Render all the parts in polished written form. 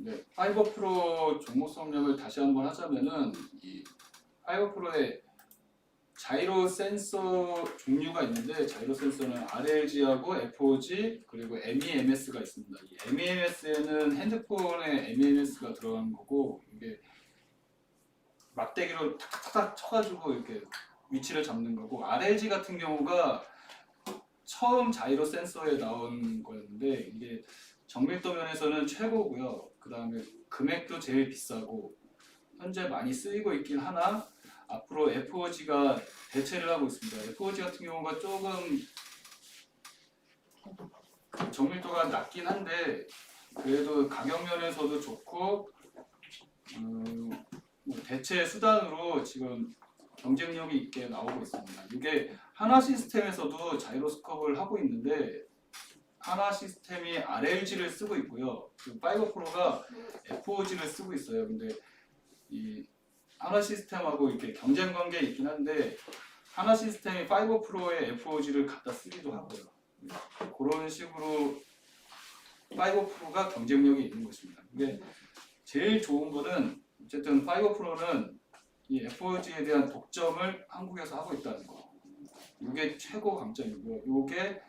네, 파이버 프로 종목 설명을 다시 한번 하자면은 이 파이버 프로의 자이로 센서 종류가 있는데 자이로 센서는 RLG하고 FOG 그리고 MEMS가 있습니다. 이 MEMS에는 핸드폰에 MEMS가 들어간 거고 이게 막대기로 탁탁탁 쳐가지고 이렇게 위치를 잡는 거고 RLG 같은 경우가 처음 자이로 센서에 나온 거였는데 이게 정밀도 면에서는 최고고요. 그 다음에 금액도 제일 비싸고 현재 많이 쓰이고 있긴 하나 앞으로 FOG가 대체를 하고 있습니다. FOG 같은 경우가 조금 정밀도가 낮긴 한데 그래도 가격 면에서도 좋고 뭐 대체 수단으로 지금 경쟁력이 있게 나오고 있습니다. 이게 하나 시스템에서도 자이로스컵을 하고 있는데 하나 시스템이 RLG를 쓰고 있고요. 그 파이버 프로가 FOG를 쓰고 있어요. 근데 이 하나 시스템하고 이렇게 경쟁 관계에 있긴 한데 하나 시스템이 파이버 프로에 FOG를 갖다 쓰기도 하고요. 그런 식으로 파이버 프로가 경쟁력이 있는 것입니다. 이게 제일 좋은 거는 어쨌든 파이버 프로는 이 FOG에 대한 독점을 한국에서 하고 있다는 거. 이게 최고 강점이고요. 이게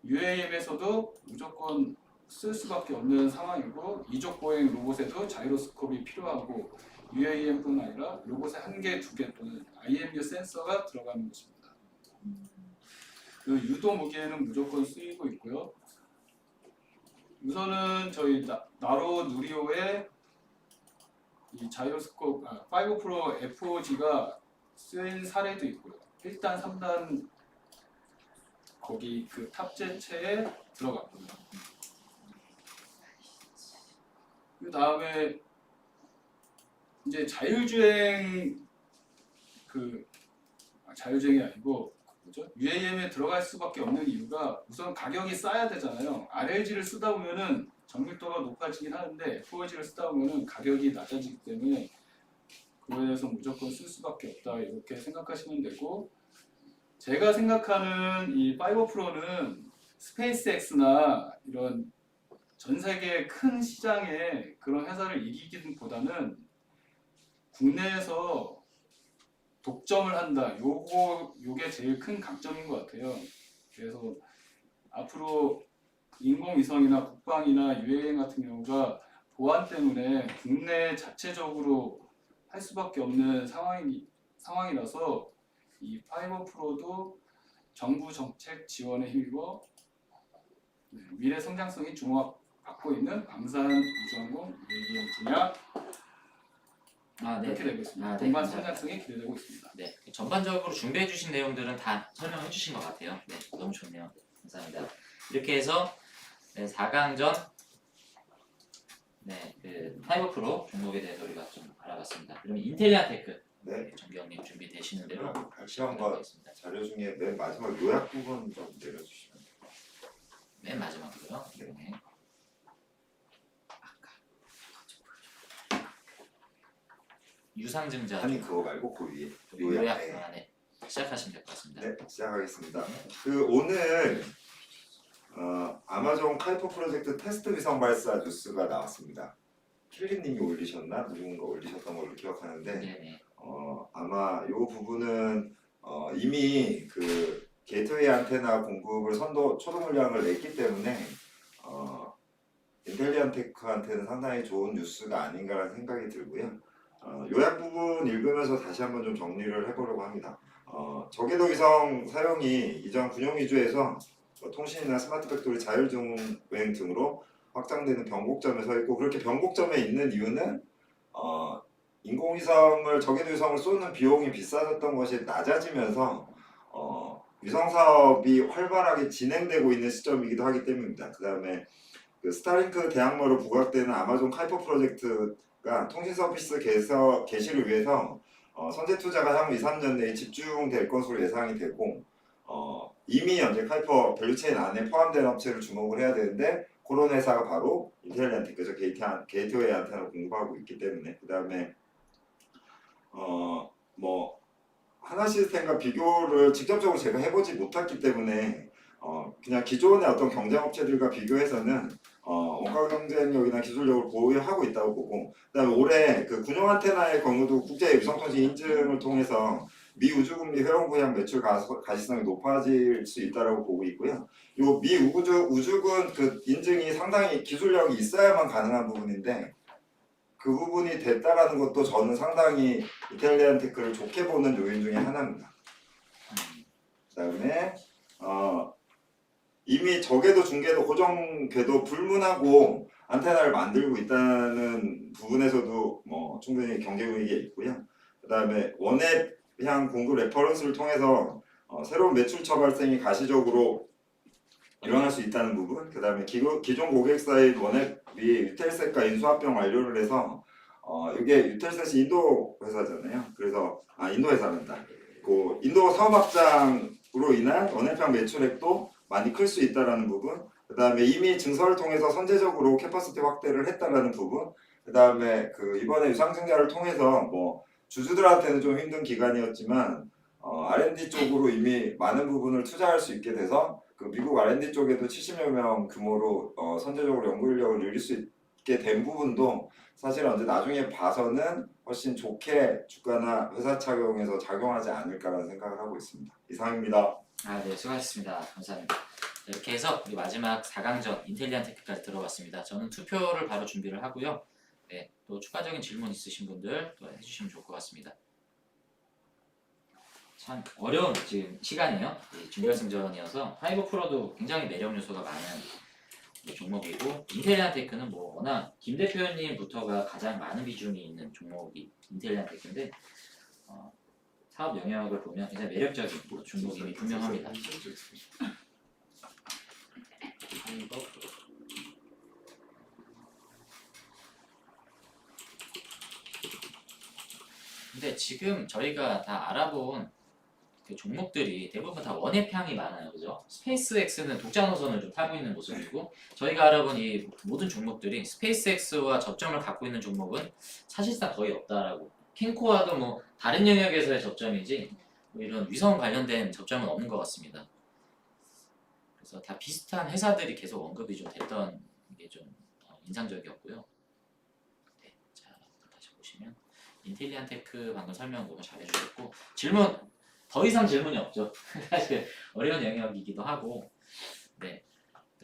UAM에서도 무조건 쓸 수밖에 없는 상황이고 이족 보행 로봇에도 자이로스콥이 필요하고 UAM뿐 아니라 로봇에 한 개, 두 개 또는 IMU 센서가 들어가는 것입니다. 그 유도 무기에는 무조건 쓰이고 있고요. 우선은 저희 나로 누리호의 이 자이로스콥 파이버 프로 FOG가 쓰인 사례도 있고요. 1단, 3단 거기 그 탑재체에 들어갔고요. 그 다음에 이제 자율주행 자율주행이 아니고 뭐죠? UAM에 들어갈 수밖에 없는 이유가 우선 가격이 싸야 되잖아요. RLG를 쓰다 보면은 정밀도가 높아지긴 하는데 FOG를 쓰다 보면은 가격이 낮아지기 때문에 그거에 대해서 무조건 쓸 수밖에 없다 이렇게 생각하시면 되고 제가 생각하는 이 파이버 프로는 스페이스X나 이런 전 세계 큰 시장에 그런 회사를 이기기보다는 국내에서 독점을 한다. 요게 제일 큰 강점인 것 같아요. 그래서 앞으로 인공위성이나 국방이나 UAM 같은 경우가 보안 때문에 국내 자체적으로 할 수밖에 없는 상황이라서 이 파이버 프로도 정부 정책 지원에 힘입어 미래 성장성이 주목받고 있는 방산 우주항공 UAM 분야 이렇게 되고 있습니다. 동반 성장성이 기대되고 있습니다. 네, 전반적으로 준비해 주신 내용들은 다 설명해 주신 것 같아요. 네, 너무 좋네요. 감사합니다. 이렇게 해서 4강전 그 파이버 프로 종목에 대해서 우리가 좀 알아봤습니다. 그럼 인텔리아 테크 정경님 준비되시는 대로 시험과 자료 중에 맨 마지막 요약 부분 좀 내려주시면 돼요. 맨 마지막으로요. 네. 유상증자 아니 그거 말고 그 위에 요약 안에 시작하시면 될 것 같습니다. 네, 시작하겠습니다. 그 오늘 아마존 카이퍼 프로젝트 테스트 위성 발사 뉴스가 나왔습니다. 킬리님이 올리셨나 누군가 올리셨던 걸로 기억하는데 네네. 아마 이 부분은 이미 그 게이트웨이 안테나 공급을 초도 물량을 냈기 때문에 인텔리안 테크한테는 상당히 좋은 뉴스가 아닌가라는 생각이 들고요. 요약 부분 읽으면서 다시 한번 좀 정리를 해보려고 합니다. 저궤도 위성 사용이 이전 군용 위주에서 통신이나 스마트 팩토리 자율주행 등으로 확장되는 변곡점에 서 있고 그렇게 변곡점에 있는 이유는 인공위성을 저궤도 위성을 쏘는 비용이 비싸졌던 것이 낮아지면서 위성 사업이 활발하게 진행되고 있는 시점이기도 하기 때문입니다. 그 다음에 그 스타링크 대항마로 부각되는 아마존 카이퍼 프로젝트가 통신 서비스 개시를 위해서 선제 투자가 향후 2, 3년 내에 집중될 것으로 예상이 되고 이미 현재 카이퍼 밸류체인 안에 포함된 업체를 주목을 해야 되는데 그런 회사가 바로 인텔리안 테크죠. 게이트웨이 안테나를 공급하고 있기 때문에 그 다음에 뭐 하나 시스템과 비교를 직접적으로 제가 해보지 못했기 때문에 그냥 기존의 어떤 경쟁 업체들과 비교해서는 원가 경쟁력이나 기술력을 보유하고 있다고 보고, 그다음에 올해 그 군용 안테나의 경우도 국제 위성통신 인증을 통해서 미 우주국리 회원 분야 매출 가시성이 높아질 수 있다고 보고 있고요. 요 미 우주군 그 인증이 상당히 기술력이 있어야만 가능한 부분인데 그 부분이 됐다라는 것도 저는 상당히 이탈리안 테크를 좋게 보는 요인 중에 하나입니다. 그다음에 이미 저궤도 중궤도 고정 궤도 불문하고 안테나를 만들고 있다는 부분에서도 뭐 충분히 경제 분위기에 있고요. 그다음에 원앱향 공급 레퍼런스를 통해서 새로운 매출처 발생이 가시적으로 일어날 수 있다는 부분. 그다음에 기존 고객사인 원앱이 유텔셋과 인수합병 완료를 해서 이게 유텔셋이 인도 회사잖아요. 그래서 인도 회사란다. 그 인도 사업 확장으로 인한 원앱향 매출액도 많이 클 수 있다라는 부분, 그 다음에 이미 증설을 통해서 선제적으로 캐퍼시티 확대를 했다라는 부분, 그 다음에 그 이번에 유상증자를 통해서 뭐 주주들한테는 좀 힘든 기간이었지만 R&D 쪽으로 이미 많은 부분을 투자할 수 있게 돼서 그 미국 R&D 쪽에도 70여 명 규모로 선제적으로 연구 인력을 늘릴 수 있게 된 부분도 사실은 언제 나중에 봐서는 훨씬 좋게 주가나 회사 차경에서 작용하지 않을까라는 생각을 하고 있습니다. 이상입니다. 네, 수고하셨습니다. 감사합니다. 이렇게 해서 우리 마지막 4강전 인텔리안 테크까지 들어봤습니다. 저는 투표를 바로 준비를 하고요. 네, 또 추가적인 질문 있으신 분들 또 해주시면 좋을 것 같습니다. 참 어려운 지금 시간이에요. 준결승전이어서 파이브 프로도 굉장히 매력 요소가 많은 종목이고, 인텔리안 테크는 뭐 워낙 김 대표님부터가 가장 많은 비중이 있는 종목이 인텔리안 테크인데 사업 영역을 보면 굉장히 매력적인 종목임이 분명합니다. 근데 지금 저희가 다 알아본 그 종목들이 대부분 다 원앱향이 많아요, 그죠? 스페이스X는 독자 노선을 좀 타고 있는 모습이고, 저희가 알아본 이 모든 종목들이 스페이스X와 접점을 갖고 있는 종목은 사실상 거의 없다라고. 캔코아도 뭐 다른 영역에서의 접점이지 뭐 이런 위성 관련된 접점은 없는 것 같습니다. 그래서 다 비슷한 회사들이 계속 언급이 좀 됐던 게 좀 인상적이었고요. 네, 자 다시 보시면 인텔리안 테크 방금 설명 너무 잘해주셨고, 질문 더 이상 질문이 없죠. 사실 어려운 영역이기도 하고, 네.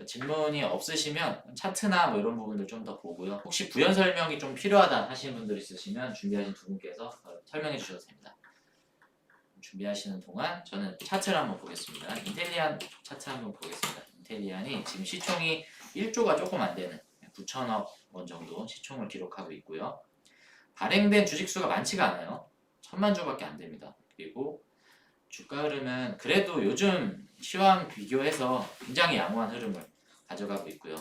질문이 없으시면 차트나 뭐 이런 부분들 좀 더 보고요. 혹시 부연 설명이 좀 필요하다 하시는 분들 있으시면 준비하신 두 분께서 설명해 주셔도 됩니다. 준비하시는 동안 저는 차트를 한번 보겠습니다. 인텔리안 차트 한번 보겠습니다. 인텔리안이 지금 시총이 1조가 조금 안 되는 9천억 원 정도 시총을 기록하고 있고요. 발행된 주식수가 많지가 않아요. 1000만 주밖에 안 됩니다. 그리고 주가 흐름은 그래도 요즘 시황 비교해서 굉장히 양호한 흐름을 가져가고 있고요.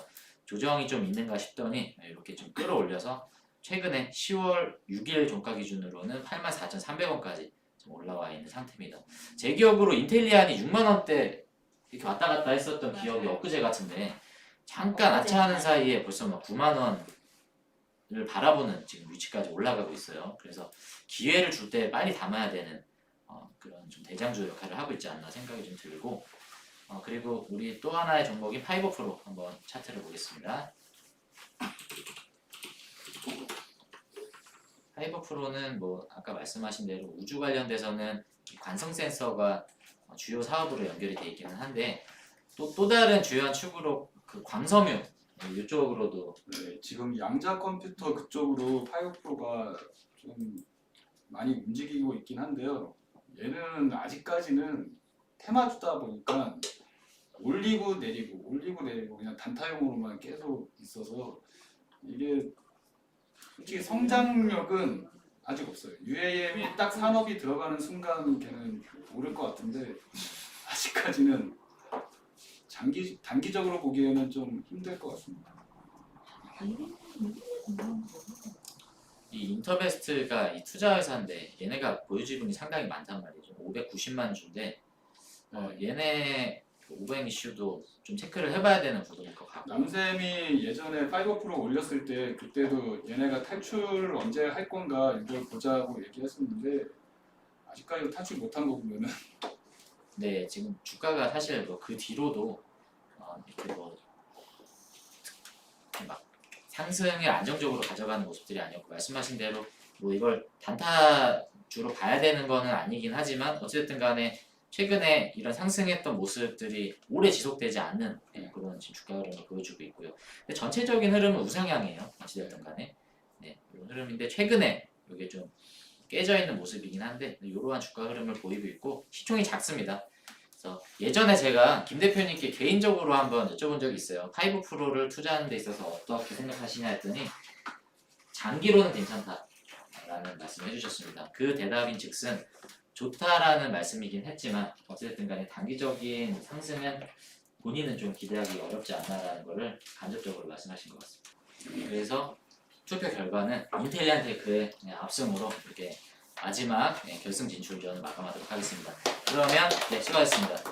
조정이 좀 있는가 싶더니 이렇게 좀 끌어올려서 최근에 10월 6일 종가 기준으로는 84,300원까지 좀 올라와 있는 상태입니다. 제 기억으로 인텔리안이 6만원대 이렇게 왔다 갔다 했었던 기억이 엊그제 같은데 잠깐 아차하는 사이에 벌써 막 9만원을 바라보는 지금 위치까지 올라가고 있어요. 그래서 기회를 줄 때 빨리 담아야 되는 그런 좀 대장주 역할을 하고 있지 않나 생각이 좀 들고, 그리고 우리 또 하나의 종목인 파이버 프로 한번 차트를 보겠습니다. 파이버 프로는 뭐 아까 말씀하신 대로 우주 관련돼서는 관성 센서가 주요 사업으로 연결이 되어 있기는 한데 또 다른 주요한 축으로 그 광섬유 이쪽으로도 네, 지금 양자 컴퓨터 그쪽으로 파이어 프로가 좀 많이 움직이고 있긴 한데요. 얘는 아직까지는 테마주다 보니까 올리고 내리고 그냥 단타용으로만 계속 있어서 이게 솔직히 성장력은 아직 없어요. UAM이 딱 산업이 들어가는 순간 걔는 오를 것 같은데 아직까지는 단기적으로 보기에는 좀 힘들 것 같습니다. 이 인터베스트가 이 투자 회사인데 얘네가 보유 지분이 상당히 많단 말이죠. 590만 주인데 얘네 오버행 이슈도 좀 체크를 해봐야 되는 부분일 것 같고, 남샘이 예전에 5% 올렸을 때 그때도 얘네가 탈출을 언제 할 건가 이걸 보자고 얘기했었는데 아직까지 탈출 못한 거 보면은 네 지금 주가가 사실 뭐 그 뒤로도 이렇게 뭐 막 상승을 안정적으로 가져가는 모습들이 아니었고 말씀하신 대로 뭐 이걸 단타주로 봐야 되는 거는 아니긴 하지만 어쨌든 간에 최근에 이런 상승했던 모습들이 오래 지속되지 않는 그런 지금 주가 흐름을 보여주고 있고요. 근데 전체적인 흐름은 우상향이에요. 어찌됐든 간에 이런 흐름인데 최근에 이게 좀 깨져 있는 모습이긴 한데 이러한 주가 흐름을 보이고 있고 시총이 작습니다. 그래서 예전에 제가 김 대표님께 개인적으로 한번 여쭤본 적이 있어요. 파이브 프로를 투자하는 데 있어서 어떻게 생각하시냐 했더니 장기로는 괜찮다라는 말씀을 해주셨습니다. 그 대답인 즉슨 좋다라는 말씀이긴 했지만 어쨌든 간에 단기적인 상승은 본인은 좀 기대하기 어렵지 않나라는 거를 간접적으로 말씀하신 것 같습니다. 그래서 투표 결과는 인텔리안테크의 압승으로 이렇게 마지막 결승 진출전을 마감하도록 하겠습니다. 그러면 수고하셨습니다.